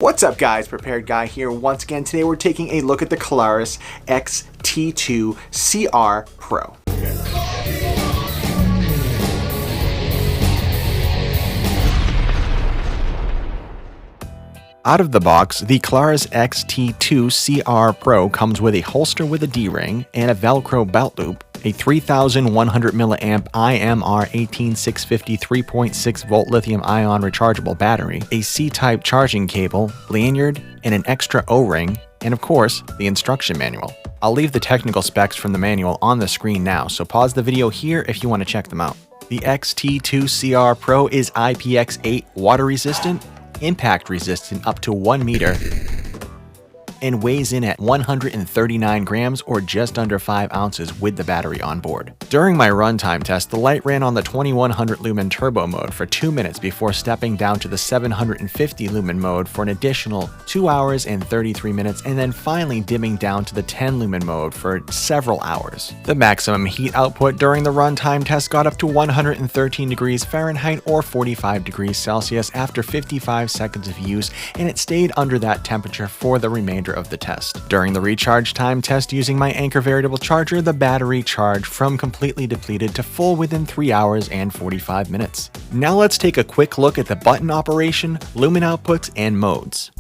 What's up guys, Prepared Guy here once again. Today we're taking a look at the Klarus XT2CR Pro. Out of the box, the Klarus XT2CR Pro comes with a holster with a D-ring and a Velcro belt loop, a 3100 mAh IMR 18650 3.6 volt lithium-ion rechargeable battery, a C-type charging cable, lanyard, and an extra O-ring, and of course, the instruction manual. I'll leave the technical specs from the manual on the screen now, so pause the video here if you want to check them out. The XT2CR Pro is IPX8 water resistant, impact resistant up to 1 meter, and weighs in at 139 grams or just under 5 ounces with the battery on board. During my runtime test, the light ran on the 2100 lumen turbo mode for 2 minutes before stepping down to the 750 lumen mode for an additional 2 hours and 33 minutes, and then finally dimming down to the 10 lumen mode for several hours. The maximum heat output during the runtime test got up to 113 degrees Fahrenheit or 45 degrees Celsius after 55 seconds of use, and it stayed under that temperature for the remainder of the test. During the recharge time test using my Anchor variable charger, the battery charged from completely depleted to full within 3 hours and 45 minutes. Now let's take a quick look at the button operation, lumen outputs, and modes.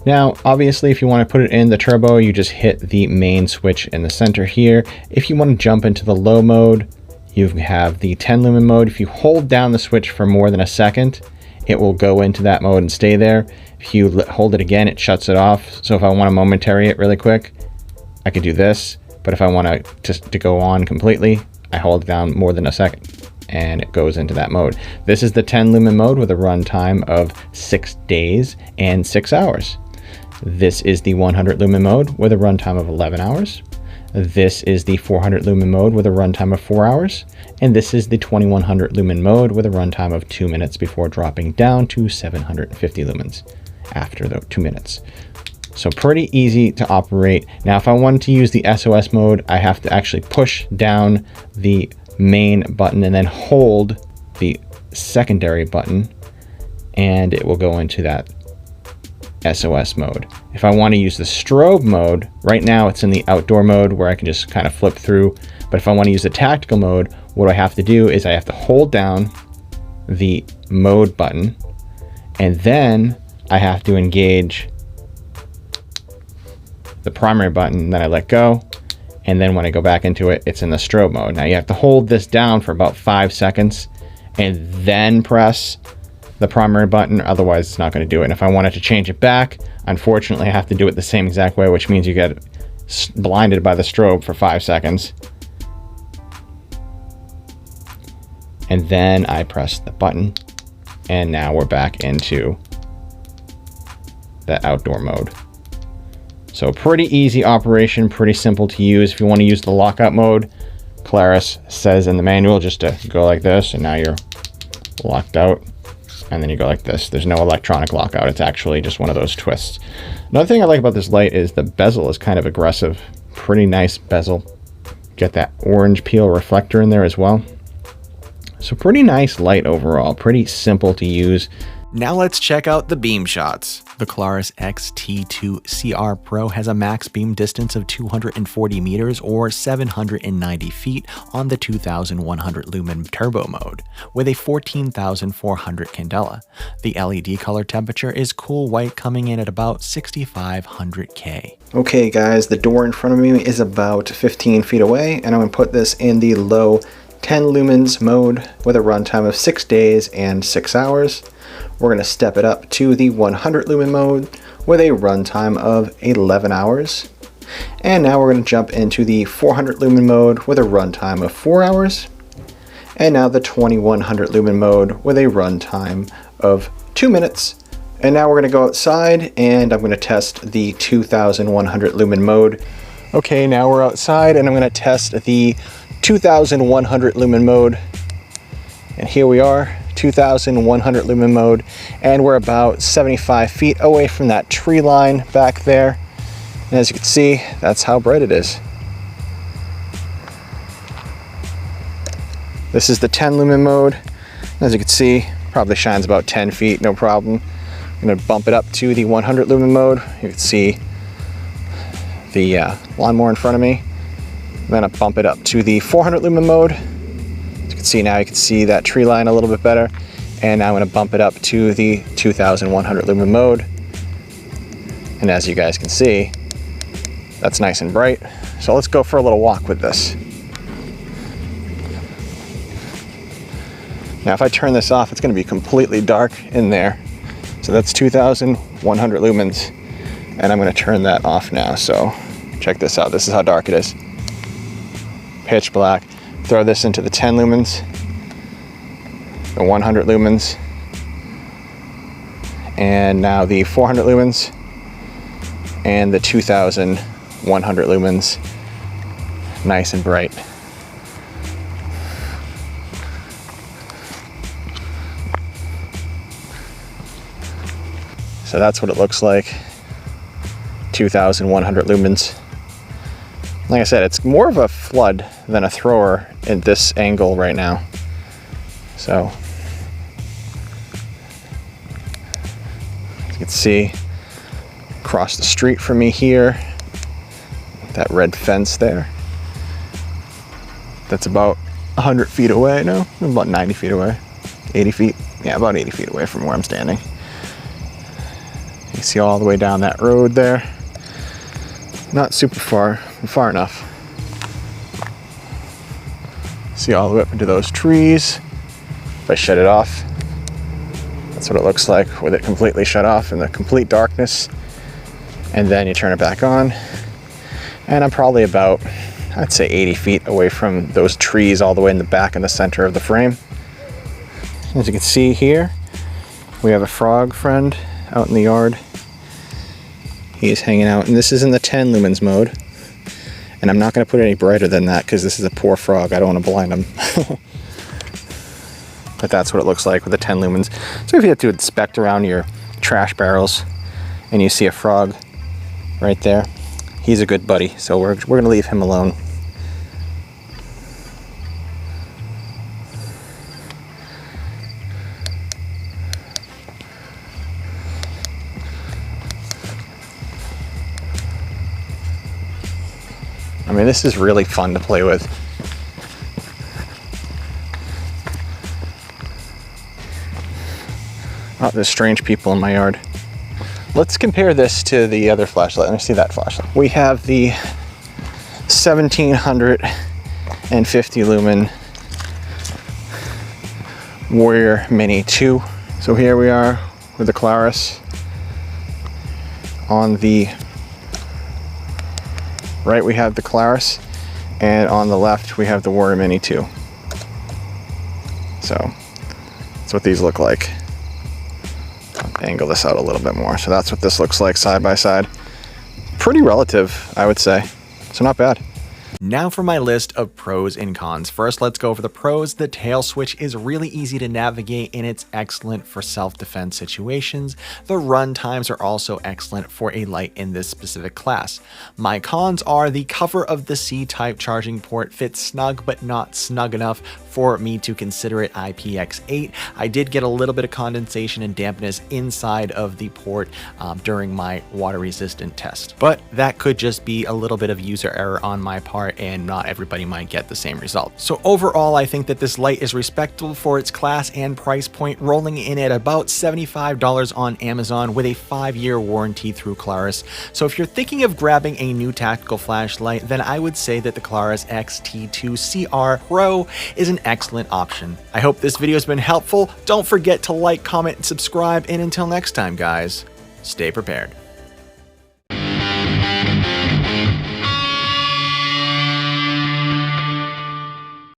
Now, obviously, if you want to put it in the turbo, you just hit the main switch in the center here. If you want to jump into the low mode, you have the 10 lumen mode. If you hold down the switch for more than a second, it will go into that mode and stay there. If you hold it again, it shuts it off. So if I want to momentary it really quick, I could do this. But if I want to go on completely, I hold it down more than a second and it goes into that mode. This is the 10 lumen mode with a runtime of 6 days and 6 hours. This is the 100 lumen mode with a runtime of 11 hours. This is the 400 lumen mode with a runtime of 4 hours. And this is the 2100 lumen mode with a runtime of 2 minutes before dropping down to 750 lumens after the 2 minutes. So pretty easy to operate. Now, if I wanted to use the SOS mode, I have to actually push down the main button and then hold the secondary button, and it will go into that SOS mode. If I want to use the strobe mode, right now it's in the outdoor mode where I can just kind of flip through. But if I want to use the tactical mode, what I have to do is I have to hold down the mode button, and then I have to engage the primary button, then I let go, and then when I go back into it, it's in the strobe mode. Now you have to hold this down for about 5 seconds and then press the primary button, otherwise it's not going to do it. And if I wanted to change it back, unfortunately I have to do it the same exact way, which means you get blinded by the strobe for 5 seconds. And then I press the button, and now we're back into the outdoor mode. So pretty easy operation, pretty simple to use. If you want to use the lockout mode, Klarus says in the manual just to go like this, and now you're locked out. And then you go like this. There's no electronic lockout. It's actually just one of those twists. Another thing I like about this light is the bezel is kind of aggressive. Pretty nice bezel. Get that orange peel reflector in there as well. So pretty nice light overall. Pretty simple to use. Now let's check out the beam shots. The Klarus XT2CR Pro has a max beam distance of 240 meters or 790 feet on the 2100 lumen turbo mode with a 14,400 candela. The LED color temperature is cool white, coming in at about 6500 K. Okay guys, the door in front of me is about 15 feet away, and I'm going to put this in the low 10 lumens mode with a runtime of 6 days and 6 hours. We're going to step it up to the 100 lumen mode with a runtime of 11 hours. And now we're going to jump into the 400 lumen mode with a runtime of 4 hours. And now the 2100 lumen mode with a runtime of 2 minutes. And now we're going to go outside and I'm going to test the 2100 lumen mode. Okay, now we're outside and I'm going to test the 2100 lumen mode. And here we are. 2100 lumen mode, and we're about 75 feet away from that tree line back there, and as you can see, that's how bright it is. This is the 10 lumen mode. As you can see, probably shines about 10 feet, no problem. I'm gonna bump it up to the 100 lumen mode. You can see the lawnmower in front of me. I'm gonna bump it up to the 400 lumen mode. As you can see now, you can see that tree line a little bit better. And now I'm gonna bump it up to the 2100 lumen mode. And as you guys can see, that's nice and bright. So let's go for a little walk with this. Now if I turn this off, it's gonna be completely dark in there. So that's 2100 lumens. And I'm gonna turn that off now. So check this out, this is how dark it is. Pitch black. Throw this into the 10 lumens, the 100 lumens, and now the 400 lumens, and the 2100 lumens, nice and bright. So that's what it looks like, 2100 lumens. Like I said, it's more of a flood than a thrower in this angle right now. So, as you can see, across the street from me here, that red fence there, that's about 100 feet away, no, about 90 feet away, 80 feet, yeah, about 80 feet away from where I'm standing. You see all the way down that road there. Not super far, far enough. See all the way up into those trees. If I shut it off, that's what it looks like with it completely shut off in the complete darkness. And then you turn it back on. And I'm probably about, I'd say 80 feet away from those trees all the way in the back and the center of the frame. As you can see here, we have a frog friend out in the yard. He's hanging out, and this is in the 10 lumens mode. And I'm not going to put it any brighter than that because this is a poor frog. I don't want to blind him. But that's what it looks like with the 10 lumens. So if you have to inspect around your trash barrels and you see a frog right there, he's a good buddy. So we're going to leave him alone. I mean, this is really fun to play with. Oh, there's strange people in my yard. Let's compare this to the other flashlight. Let me see that flashlight. We have the 1750 lumen Warrior Mini 2. So here we are with the Klarus. On the right we have the Klarus, and on the left we have the Warrior Mini 2. So that's what these look like. I'll angle this out a little bit more. So that's what this looks like side by side. Pretty relative, I would say. So not bad. Now for my list of pros and cons. First, let's go over the pros. The tail switch is really easy to navigate and it's excellent for self-defense situations. The run times are also excellent for a light in this specific class. My cons are the cover of the C-type charging port fits snug but not snug enough for me to consider it IPX8. I did get a little bit of condensation and dampness inside of the port during my water resistant test, but that could just be a little bit of user error on my part and not everybody might get the same result. So overall, I think that this light is respectable for its class and price point, rolling in at about $75 on Amazon with a 5-year warranty through Klarus. So if you're thinking of grabbing a new tactical flashlight, then I would say that the Klarus XT2CR Pro is an excellent option. I hope this video has been helpful. Don't forget to like, comment, and subscribe, and until next time, guys, stay prepared.